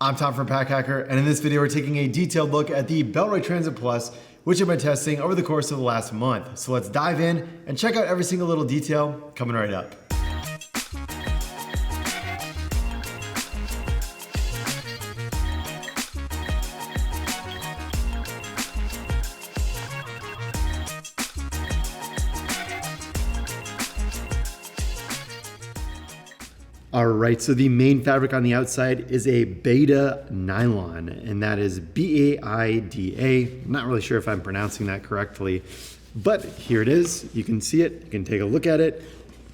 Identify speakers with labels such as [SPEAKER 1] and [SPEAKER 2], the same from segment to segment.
[SPEAKER 1] I'm Tom from Pack Hacker, and in this video we're taking a detailed look at the Bellroy Transit Plus, which I've been testing over the course of the last month. So let's dive in and check out every single little detail coming right up. All right, so the main fabric on the outside is a Beta nylon, and that is B-A-I-D-A. I'm not really sure if I'm pronouncing that correctly, but here it is. You can see it, you can take a look at it,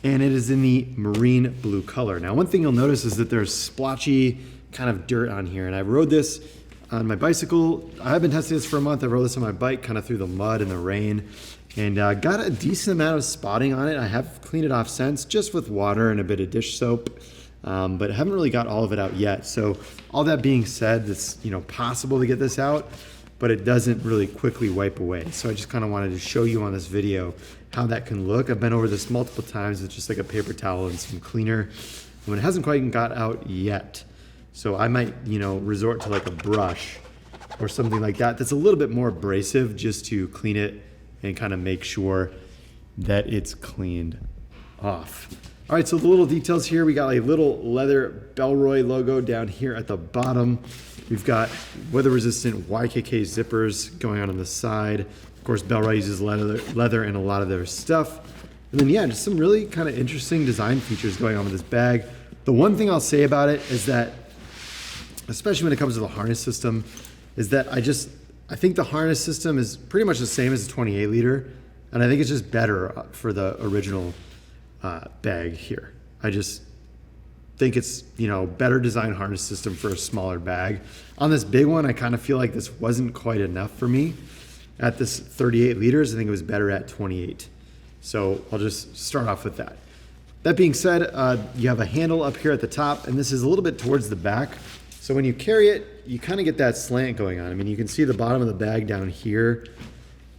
[SPEAKER 1] and it is in the marine blue color. Now, one thing you'll notice is that there's splotchy kind of dirt on here, and I rode this on my bicycle. I've been testing this for a month. I rode this on my bike kind of through the mud and the rain, and got a decent amount of spotting on it. I have cleaned it off since, just with water and a bit of dish soap, but haven't really got all of it out yet. So all that being said, it's possible to get this out, but it doesn't really quickly wipe away. So I just kind of wanted to show you on this video how that can look. I've been over this multiple times with just like a paper towel and some cleaner, and it hasn't quite got out yet. So I might, resort to like a brush or something like that that's a little bit more abrasive just to clean it and kind of make sure that it's cleaned off. All right, so the little details here, we got a little leather Bellroy logo down here at the bottom. We've got weather-resistant YKK zippers going on the side. Of course, Bellroy uses leather in a lot of their stuff. And then, yeah, just some really kind of interesting design features going on with this bag. The one thing I'll say about it is that, especially when it comes to the harness system, is that I think the harness system is pretty much the same as the 28 liter, and I think it's just better for the original bag here. I just think it's, better design harness system for a smaller bag. On this big one, I kind of feel like this wasn't quite enough for me. At this 38 liters, I think it was better at 28. So I'll just start off with that. That being said, you have a handle up here at the top, and this is a little bit towards the back. So when you carry it, you kind of get that slant going on. I mean, you can see the bottom of the bag down here.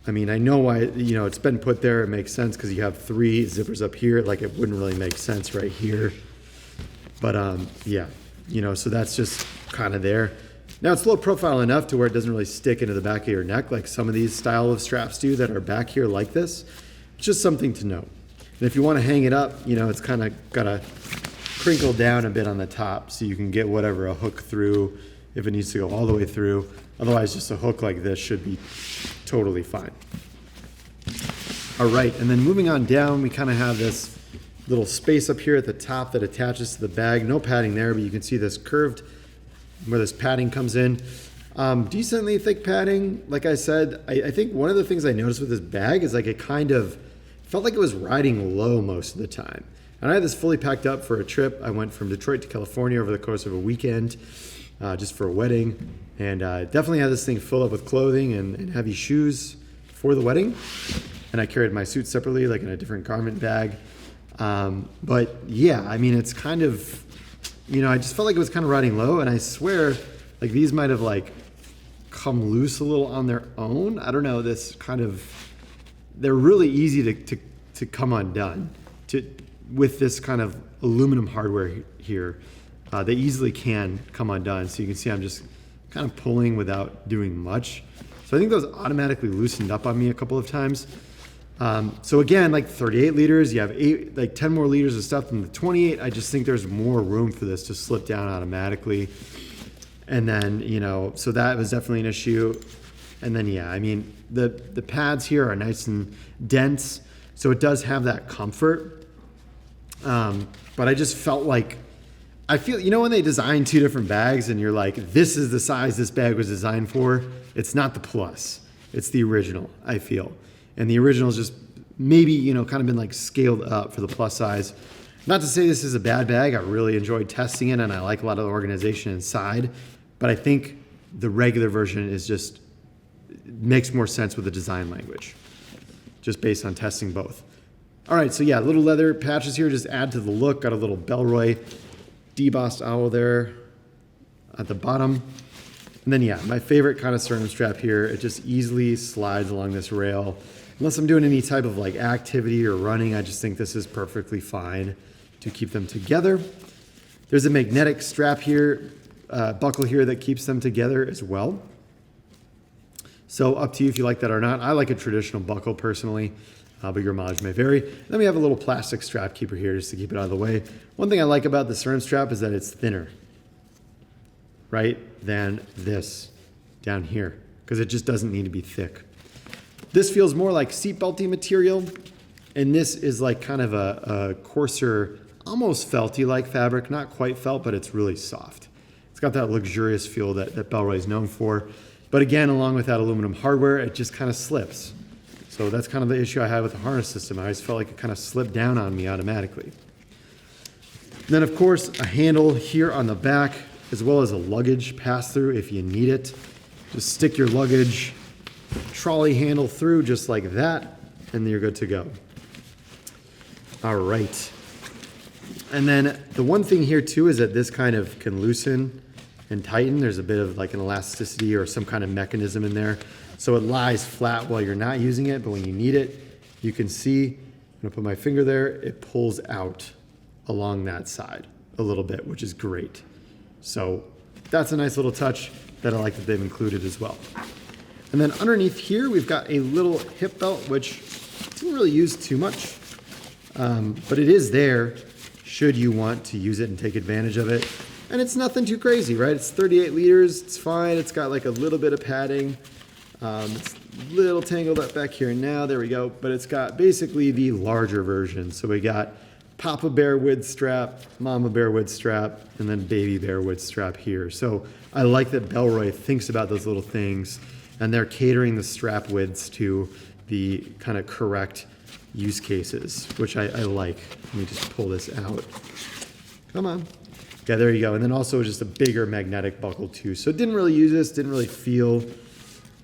[SPEAKER 1] I mean, I know why, it's been put there. It makes sense because you have 3 zippers up here. Like, it wouldn't really make sense right here. But yeah, so that's just kind of there. Now, it's low profile enough to where it doesn't really stick into the back of your neck like some of these style of straps do that are back here like this. It's just something to note. And if you want to hang it up, it's kind of got to crinkle down a bit on the top so you can get whatever a hook through if it needs to go all the way through. Otherwise, just a hook like this should be totally fine. All right, and then moving on down, we kind of have this little space up here at the top that attaches to the bag. No padding there, but you can see this curved where this padding comes in. Decently thick padding. Like I said, I think one of the things I noticed with this bag is like it kind of felt like it was riding low most of the time. And I had this fully packed up for a trip. I went from Detroit to California over the course of a weekend, just for a wedding. And definitely had this thing filled up with clothing and heavy shoes for the wedding. And I carried my suit separately, like in a different garment bag. But yeah, I mean, it's kind of, I just felt like it was kind of riding low. And I swear, like these might have like come loose a little on their own. I don't know, they're really easy to come undone. With this kind of aluminum hardware here, they easily can come undone. So you can see I'm just kind of pulling without doing much. So I think those automatically loosened up on me a couple of times. So again, like 38 liters, you have 10 more liters of stuff than the 28. I just think there's more room for this to slip down automatically. And then, so that was definitely an issue. And then, yeah, I mean, the pads here are nice and dense, so it does have that comfort. But I just felt like, I feel, when they design 2 different bags and you're like, this is the size this bag was designed for, it's not the Plus, it's the original, I feel. And the original's just maybe, kind of been like scaled up for the Plus size. Not to say this is a bad bag, I really enjoyed testing it and I like a lot of the organization inside, but I think the regular version makes more sense with the design language, just based on testing both. All right, so yeah, little leather patches here just add to the look. Got a little Bellroy debossed owl there at the bottom. And then yeah, my favorite kind of sternum strap here, it just easily slides along this rail. Unless I'm doing any type of like activity or running, I just think this is perfectly fine to keep them together. There's a magnetic strap here buckle here that keeps them together as well. So up to you if you like that or not. I like a traditional buckle personally, but your mileage may vary. Then we have a little plastic strap keeper here just to keep it out of the way. One thing I like about the SRAM strap is that it's thinner, right, than this down here, because it just doesn't need to be thick. This feels more like seatbelty material, and this is like kind of a coarser, almost felty like fabric, not quite felt, but it's really soft. It's got that luxurious feel that Bellroy is known for. But again, along with that aluminum hardware, it just kind of slips. So that's kind of the issue I had with the harness system. I always felt like it kind of slipped down on me automatically. And then of course, a handle here on the back, as well as a luggage pass-through if you need it. Just stick your luggage trolley handle through just like that, and you're good to go. All right. And then the one thing here too is that this kind of can loosen and tighten. There's a bit of like an elasticity or some kind of mechanism in there. So it lies flat while you're not using it, but when you need it, you can see, I'm gonna put my finger there, it pulls out along that side a little bit, which is great. So that's a nice little touch that I like that they've included as well. And then underneath here, we've got a little hip belt, which I didn't really use too much, but it is there should you want to use it and take advantage of it. And it's nothing too crazy, right? It's 38 liters, it's fine. It's got like a little bit of padding. It's a little tangled up back here now, there we go. But it's got basically the larger version. So we got Papa Bear width strap, Mama Bear width strap, and then Baby Bear width strap here. So I like that Bellroy thinks about those little things, and they're catering the strap widths to the kind of correct use cases, which I like. Let me just pull this out. Come on. Yeah, there you go. And then also just a bigger magnetic buckle too. So didn't really use this, didn't really feel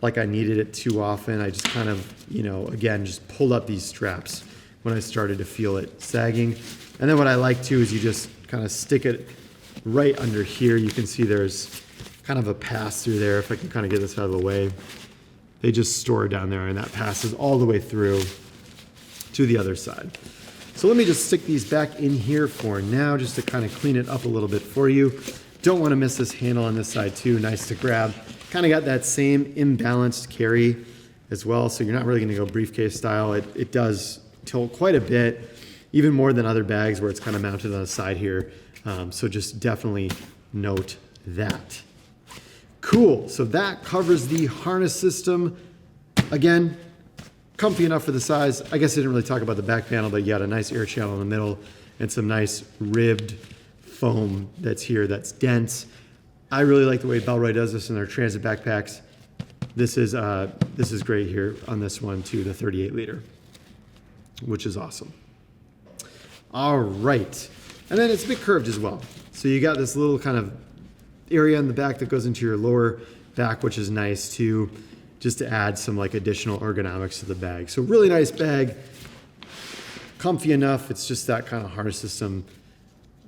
[SPEAKER 1] like I needed it too often. I just kind of, you know, again, just pulled up these straps when I started to feel it sagging. And then what I like too is you just kind of stick it right under here. You can see there's kind of a pass through there. If I can kind of get this out of the way, they just store it down there, and that passes all the way through to the other side. So let me just stick these back in here for now, just to kind of clean it up a little bit for you. Don't want to miss this handle on this side too. Nice to grab. Kind of got that same imbalanced carry as well, so you're not really going to go briefcase style. It does tilt quite a bit, even more than other bags where it's kind of mounted on the side here. So just definitely note that. Cool, so that covers the harness system. Again, comfy enough for the size. I guess I didn't really talk about the back panel, but you got a nice air channel in the middle and some nice ribbed foam that's here that's dense. I really like the way Bellroy does this in their transit backpacks. This is great here on this one too, the 38 liter, which is awesome. All right, and then it's a bit curved as well. So you got this little kind of area in the back that goes into your lower back, which is nice too, just to add some like additional ergonomics to the bag. So really nice bag, comfy enough. It's just that kind of harness system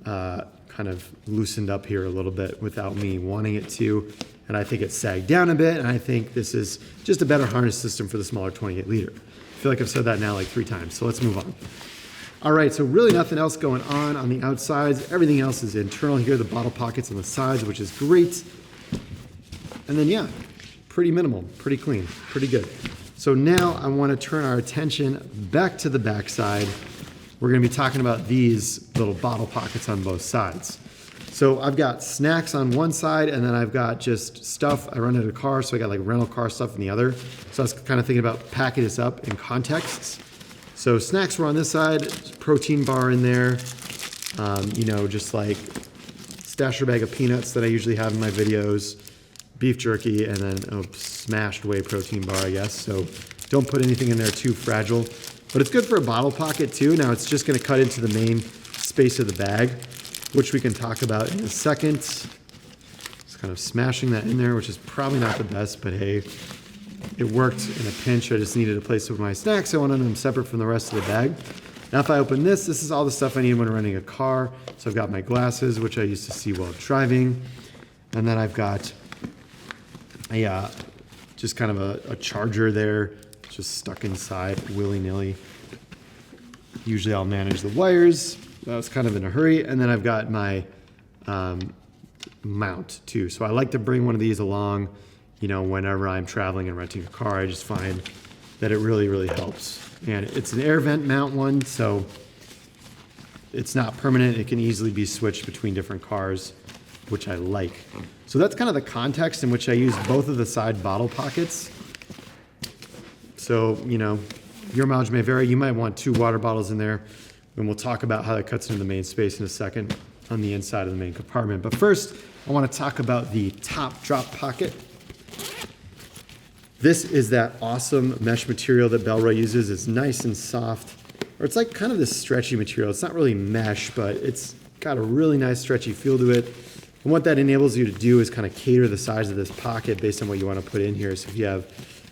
[SPEAKER 1] kind of loosened up here a little bit without me wanting it to. And I think it sagged down a bit. And I think this is just a better harness system for the smaller 28 liter. I feel like I've said that now like 3 times. So let's move on. All right, so really nothing else going on the outsides. Everything else is internal here, the bottle pockets on the sides, which is great. And then, yeah, pretty minimal, pretty clean, pretty good. So now I want to turn our attention back to the back side. We're going to be talking about these little bottle pockets on both sides. So I've got snacks on one side, and then I've got just stuff. I rented a car, so I got like rental car stuff in the other. So I was kind of thinking about packing this up in contexts. So snacks were on this side, protein bar in there, you know, just like stasher bag of peanuts that I usually have in my videos, beef jerky, and then a smashed whey protein bar, I guess. So don't put anything in there too fragile. But it's good for a bottle pocket too. Now it's just gonna cut into the main space of the bag, which we can talk about in a second. Just kind of smashing that in there, which is probably not the best, but hey, it worked in a pinch. I just needed a place to put my snacks. I wanted them separate from the rest of the bag. Now if I open this is all the stuff I need when renting a car. So I've got my glasses, which I used to see while driving. And then I've got a, just kind of a charger there, just stuck inside willy-nilly. Usually I'll manage the wires. I was kind of in a hurry. And then I've got my mount too. So I like to bring one of these along, you know, whenever I'm traveling and renting a car. I just find that it really, really helps. And it's an air vent mount one, so it's not permanent. It can easily be switched between different cars, which I like. So that's kind of the context in which I use both of the side bottle pockets. So, you know, your mileage may vary. You might want 2 water bottles in there, and we'll talk about how that cuts into the main space in a second on the inside of the main compartment. But first, I want to talk about the top drop pocket. This is that awesome mesh material that Bellroy uses. It's nice and soft, or it's like kind of this stretchy material. It's not really mesh, but it's got a really nice stretchy feel to it. And what that enables you to do is kind of cater the size of this pocket based on what you want to put in here. So if you have,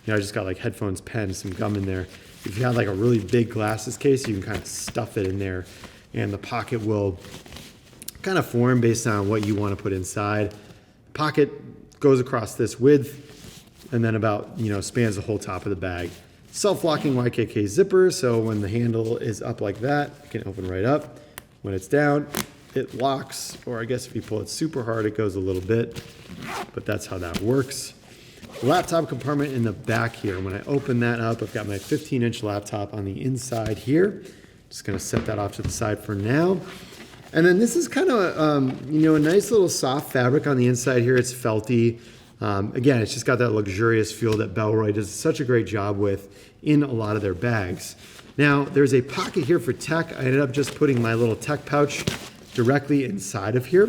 [SPEAKER 1] you know, I just got like headphones, pens, some gum in there. If you have like a really big glasses case, you can kind of stuff it in there, and the pocket will kind of form based on what you want to put inside. Pocket goes across this width and then about, you know, spans the whole top of the bag. Self-locking YKK zipper, so when the handle is up like that, it can open right up. When it's down, it locks, or I guess if you pull it super hard, it goes a little bit, but that's how that works. Laptop compartment in the back here. When I open that up, I've got my 15-inch laptop on the inside here. Just gonna set that off to the side for now. And then this is kind of, you know, a nice little soft fabric on the inside here. It's felty. Again, it's just got that luxurious feel that Bellroy does such a great job with in a lot of their bags. Now, there's a pocket here for tech. I ended up just putting my little tech pouch directly inside of here,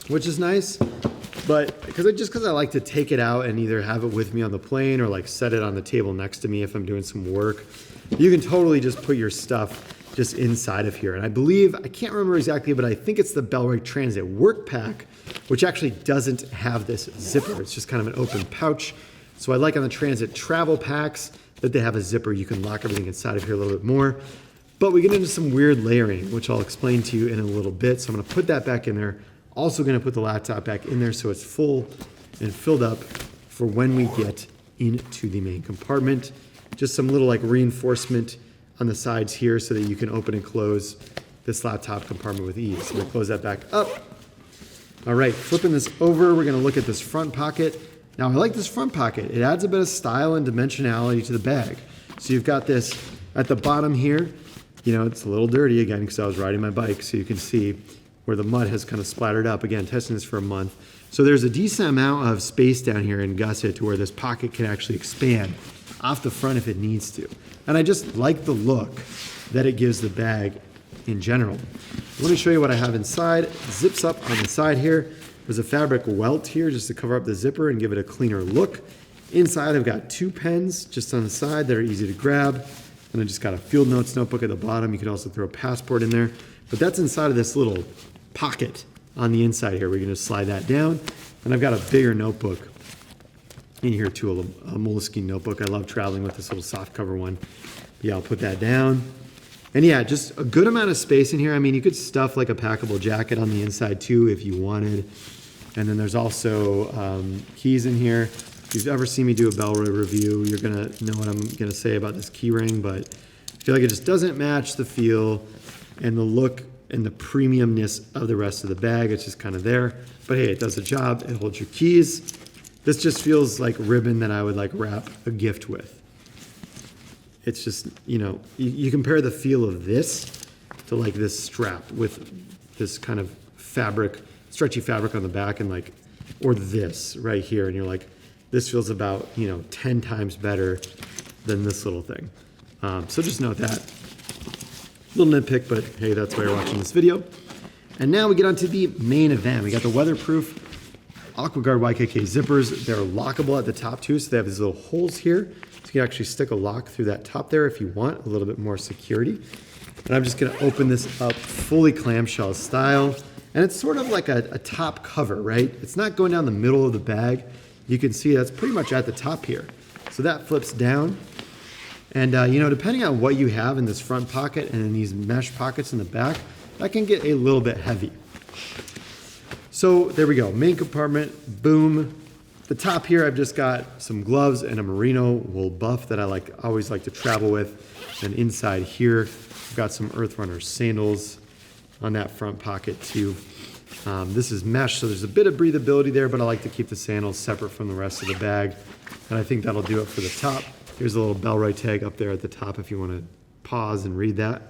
[SPEAKER 1] which is nice. But because I like to take it out and either have it with me on the plane or like set it on the table next to me if I'm doing some work. You can totally just put your stuff just inside of here. And I believe, I can't remember exactly, but I think it's the Bellroy Transit Work Pack, which actually doesn't have this zipper. It's just kind of an open pouch. So I like on the Transit travel packs that they have a zipper. You can lock everything inside of here a little bit more. But we get into some weird layering, which I'll explain to you in a little bit. So I'm gonna put that back in there. Also gonna put the laptop back in there so it's full and filled up for when we get into the main compartment. Just some little like reinforcement on the sides here so that you can open and close this laptop compartment with ease. So I'm gonna close that back up. All right, flipping this over, we're gonna look at this front pocket. Now I like this front pocket. It adds a bit of style and dimensionality to the bag. So you've got this at the bottom here. You know, it's a little dirty again because I was riding my bike, so you can see where the mud has kind of splattered up. Again, testing this for a month. So there's a decent amount of space down here in gusset to where this pocket can actually expand off the front if it needs to. And I just like the look that it gives the bag in general. Let me show you what I have inside. It zips up on the side here. There's a fabric welt here just to cover up the zipper and give it a cleaner look. Inside I've got 2 pens just on the side that are easy to grab. And I just got a field notes notebook at the bottom. You could also throw a passport in there. But that's inside of this little pocket on the inside here. We're gonna slide that down. And I've got a bigger notebook in here too, a Moleskine notebook. I love traveling with this little soft cover one. Yeah, I'll put that down. And yeah, just a good amount of space in here. I mean, you could stuff like a packable jacket on the inside too if you wanted. And then there's also keys in here. If you've ever seen me do a Bellroy review, you're gonna know what I'm gonna say about this key ring, but I feel like it just doesn't match the feel and the look and the premiumness of the rest of the bag. It's just kind of there, but hey, it does the job. It holds your keys. This just feels like ribbon that I would like wrap a gift with. It's just, you know, you compare the feel of this to like this strap with this kind of fabric, stretchy fabric on the back, and like, or this right here, and you're like, this feels about, you know, 10 times better than this little thing. So just note that. Little nitpick, but hey, that's why you're watching this video. And now we get onto the main event. We got the weatherproof AquaGuard YKK zippers. They're lockable at the top too, so they have these little holes here. So you can actually stick a lock through that top there if you want a little bit more security. And I'm just gonna open this up fully clamshell style. And it's sort of like a top cover, right? It's not going down the middle of the bag. You can see that's pretty much at the top here. So that flips down. And you know, depending on what you have in this front pocket and in these mesh pockets in the back, that can get a little bit heavy. So there we go, main compartment, boom. The top here, I've just got some gloves and a merino wool buff that I always like to travel with. And inside here, I've got some Earth Runner sandals on that front pocket too. This is mesh, so there's a bit of breathability there, but I like to keep the sandals separate from the rest of the bag. And I think that'll do it for the top. Here's a little Bellroy tag up there at the top if you want to pause and read that.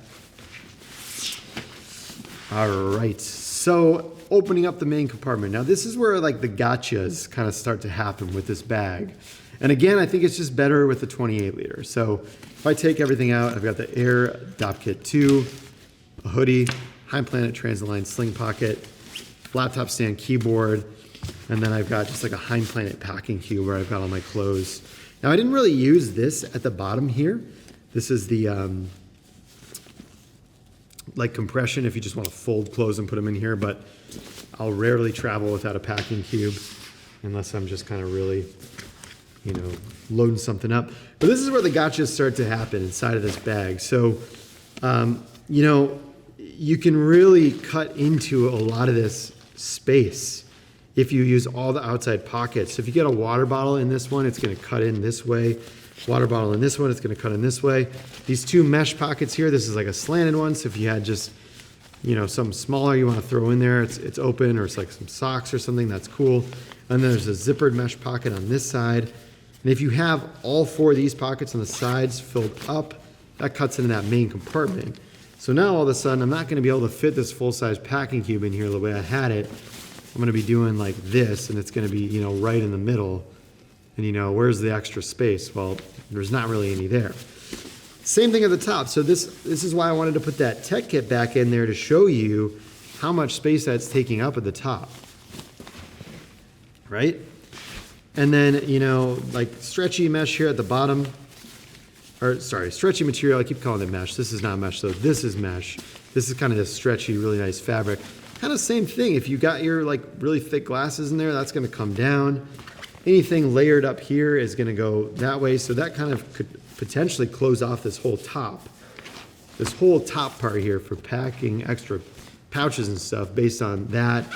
[SPEAKER 1] All right, so opening up the main compartment. Now this is where like the gotchas kind of start to happen with this bag. And again, I think it's just better with the 28 liter. So if I take everything out, I've got the Air Dop Kit 2, a hoodie, High Planet Transline sling pocket, laptop stand, keyboard, and then I've got just like a High Planet packing cube where I've got all my clothes. Now I didn't really use this at the bottom here. This is the like compression if you just want to fold clothes and put them in here, but I'll rarely travel without a packing cube unless I'm just kind of really, you know, loading something up. But this is where the gotchas start to happen inside of this bag. So, you know, you can really cut into a lot of this space if you use all the outside pockets. So if you get a water bottle in this one, it's going to cut in this way. Water bottle in this one, it's going to cut in this way. These two mesh pockets here, this is like a slanted one. So if you had just, you know, something smaller you want to throw in there, it's open, or it's like some socks or something, that's cool. And then there's a zippered mesh pocket on this side. And if you have all four of these pockets on the sides filled up, that cuts into that main compartment. So now all of a sudden, I'm not going to be able to fit this full-size packing cube in here the way I had it. I'm going to be doing like this, and it's going to be, you know, right in the middle. And you know, where's the extra space? Well, there's not really any there. Same thing at the top. So this is why I wanted to put that tech kit back in there to show you how much space that's taking up at the top. Right? And then, you know, like stretchy mesh here at the bottom. Or sorry, stretchy material. I keep calling it mesh. This is not mesh, though. This is mesh. This is kind of this stretchy, really nice fabric. Kind of same thing. If you got your like really thick glasses in there, that's going to come down. Anything layered up here is going to go that way. So that kind of could potentially close off this whole top. This whole top part here for packing extra pouches and stuff based on that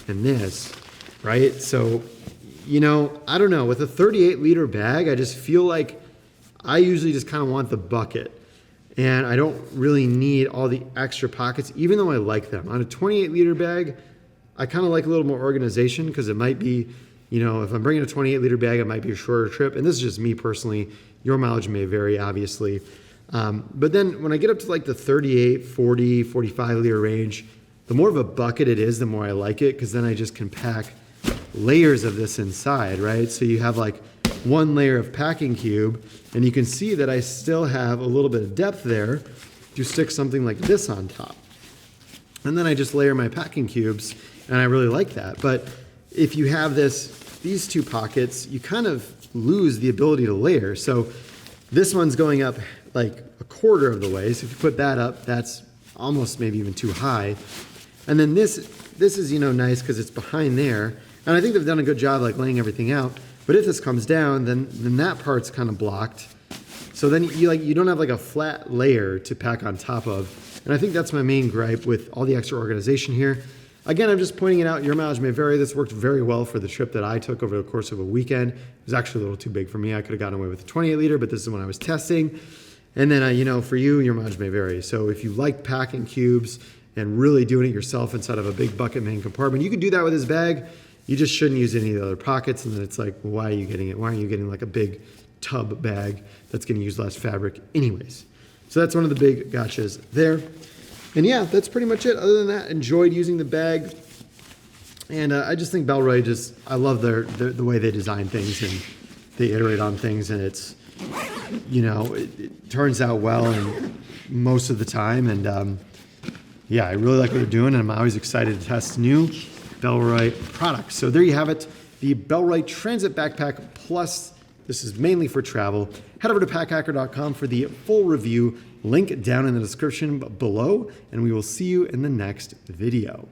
[SPEAKER 1] and this, right? So, you know, I don't know. With a 38 liter bag, I just feel like I usually just kind of want the bucket. And I don't really need all the extra pockets, even though I like them. On a 28 liter bag, I kind of like a little more organization because it might be, you know, if I'm bringing a 28 liter bag, it might be a shorter trip. And this is just me personally. Your mileage may vary, obviously. But then when I get up to like the 38, 40, 45 liter range, the more of a bucket it is, the more I like it, because then I just can pack layers of this inside, right? So you have like one layer of packing cube, and you can see that I still have a little bit of depth there to stick something like this on top. And then I just layer my packing cubes, and I really like that. But if you have these two pockets, you kind of lose the ability to layer. So this one's going up like a quarter of the way. So if you put that up, that's almost maybe even too high. And then this is, you know, nice because it's behind there. And I think they've done a good job like laying everything out. But if this comes down, then that part's kind of blocked. So then you don't have like a flat layer to pack on top of. And I think that's my main gripe with all the extra organization here. Again, I'm just pointing it out. Your mileage may vary. This worked very well for the trip that I took over the course of a weekend. It was actually a little too big for me. I could have gotten away with a 28 liter, but this is when I was testing. And then, you know, for you, your mileage may vary. So if you like packing cubes and really doing it yourself inside of a big bucket main compartment, you can do that with this bag. You just shouldn't use any of the other pockets. And then it's like, well, why are you getting it? Why aren't you getting like a big tub bag that's going to use less fabric anyways? So that's one of the big gotchas there. And yeah, that's pretty much it. Other than that, enjoyed using the bag. And I just think Bellroy I love the way they design things and they iterate on things. And it's, you know, it turns out well and most of the time. And yeah, I really like what they're doing. And I'm always excited to test new Bellroy products. So there you have it. The Bellroy Transit Backpack Plus. This is mainly for travel. Head over to packhacker.com for the full review. Link down in the description below, and we will see you in the next video.